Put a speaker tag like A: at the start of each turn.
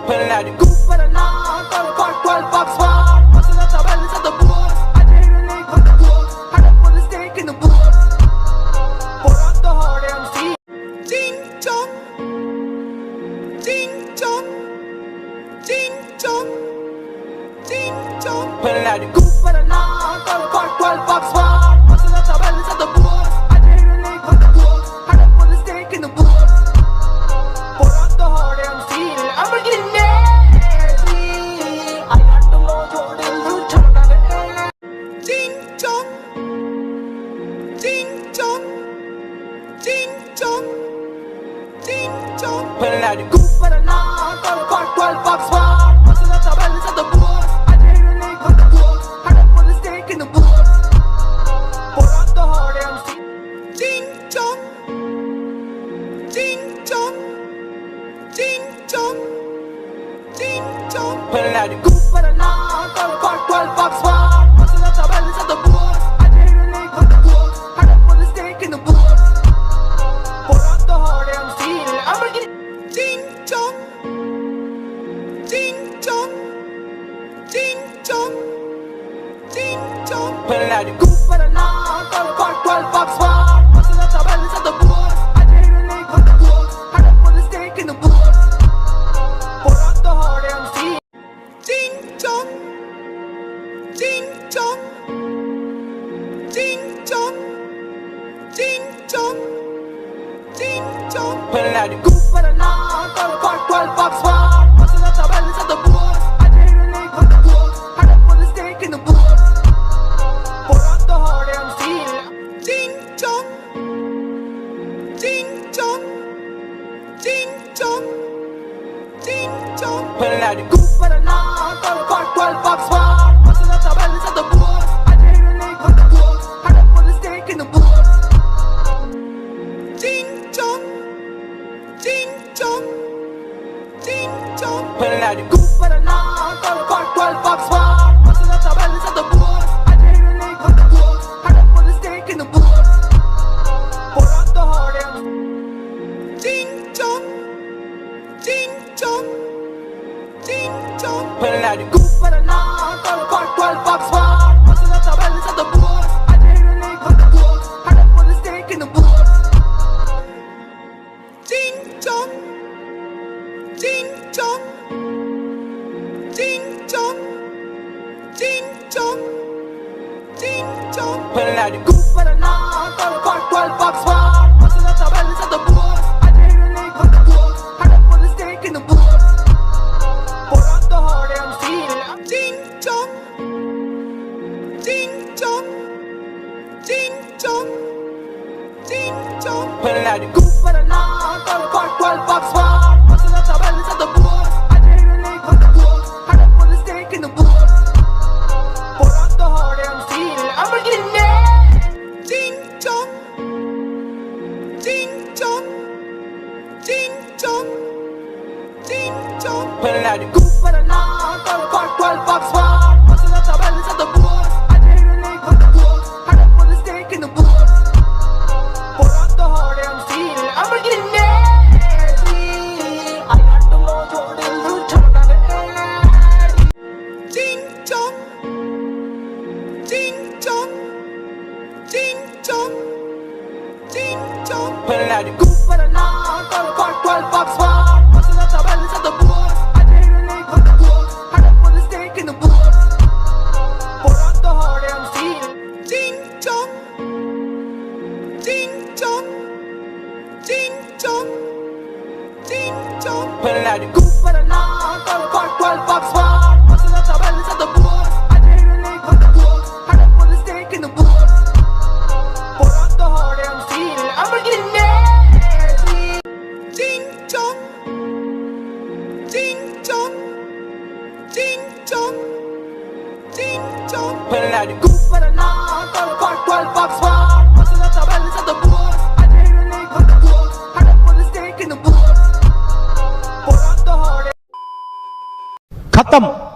A: Pulling out the goop for the law, got a part 12 bucks swat. Bustin' out the balance of the books. I did hear the name from the books. Had to put a stake in the books. Pour out the hard MC. Ding chong, ding chong, ding chong, ding chong. Pulling out the goop for the law, got a part 12 bucks swat. Bustin' out the balance of the books. I did hear the name from the books. Had to put a stake in the books. Pour out the hard MC. I'm getting nasty. I got the low Jordan loot on the air. Ding chong, ding chong, ding chong, ding chong. Pulling out the goop for the law, got a part 12 bucks swat. Bustin' out the balance of the books. I did hear the name from the books. Had to put a stake in the books. Pour out the hard MC. Ding chong, ding chong, ding chong, ding chong. Pulling out the goop for the law, got a part 12 bucks swat. Bustin' out the balance of the books. I did hear the name from the books. Had to put a stake in the books. Pour out the hard MC. I'm getting ding chong, ding chong, ding chong, ding chong. Pulling out the goop for the law, got a part 12 bucks swat. Bustin' out the balance of the books. I did hear the name from the books. Had to put a stake in the books. Pour out the hard MC. Ding chong, ding chong, ding chong, ding chong, ding chong. Pulling out the goop for the law, got a part 12 bucks swat. Bustin' out the balance of the books. I did hear the name from the books. Had to put a stake in the books. Pour out the hard MC. Ding chong, ding chong, ding chong, ding chong. Pulling out the goop for the law, got a part 12 bucks swat. Bustin' out the balance of the books. I did hear the name from the books. Had to put a stake in the books. Ding chong, ding chong, ding chong. Pulling out the goop for the law, got a part 12 bucks swat. Bustin' out the balance of the books. I did hear the name from the books. Had to put a stake in the books. Pour out the hard MC. Ding chong, ding chong, ding chong. Pulling out the goop for the law, got a part 12 bucks swat. Bustin' out the balance of the books. I did hear the name from the books. Had to put a stake in the books. Ding chong, ding chong, ding chong, ding chong, ding chong. Pulling out the goop for the law, got a part 12 bucks swat. Bustin' out the balance of the books. I did hear the name from the books. Had to put a stake in the books. Pour out the hard MC. Ding chong, ding chong, ding chong, ding chong. Pulling out the goop for the law, got a part 12 bucks swat. Bustin' out the balance of the books. I did hear the name from the books. Had to put a stake in the books. Pour out the hard MC. I'm getting nasty. Ding chong, ding chong, ding chong, ding chong. Pulling out the goop for the law, got a part 12 bucks swat. Bustin' out the balance of the books. I did hear the name from the books. Had to put a stake in the books. Pour out the hard MC. I'm getting nasty. I got the low Jordan loot on the air. Ding chong, ding chong, ding chong, ding chong. Pulling out the goop for the law, got a part 12 bucks swat. Bustin' out the balance of the books. I did hear the name from the books. Had to put a stake in the books. Pour out the hard MC. Ding chong, ding chong, ding chong, ding chong. Pulling out the goop for the law, got a part 12 bucks swat. Bustin' out the balance of the books. I did hear the name from the books. Had to put a stake in the books. Pour out the hard MC. I'm getting nasty. Ding chong, ding chong, ding chong, ding chong. Pulling out the goop for the law, got a part 12 bucks swat. Bustin' out the balance of the books. I did hear the name from the books. Had to put a stake in the books. Pour out the hard MC.
B: खत्म।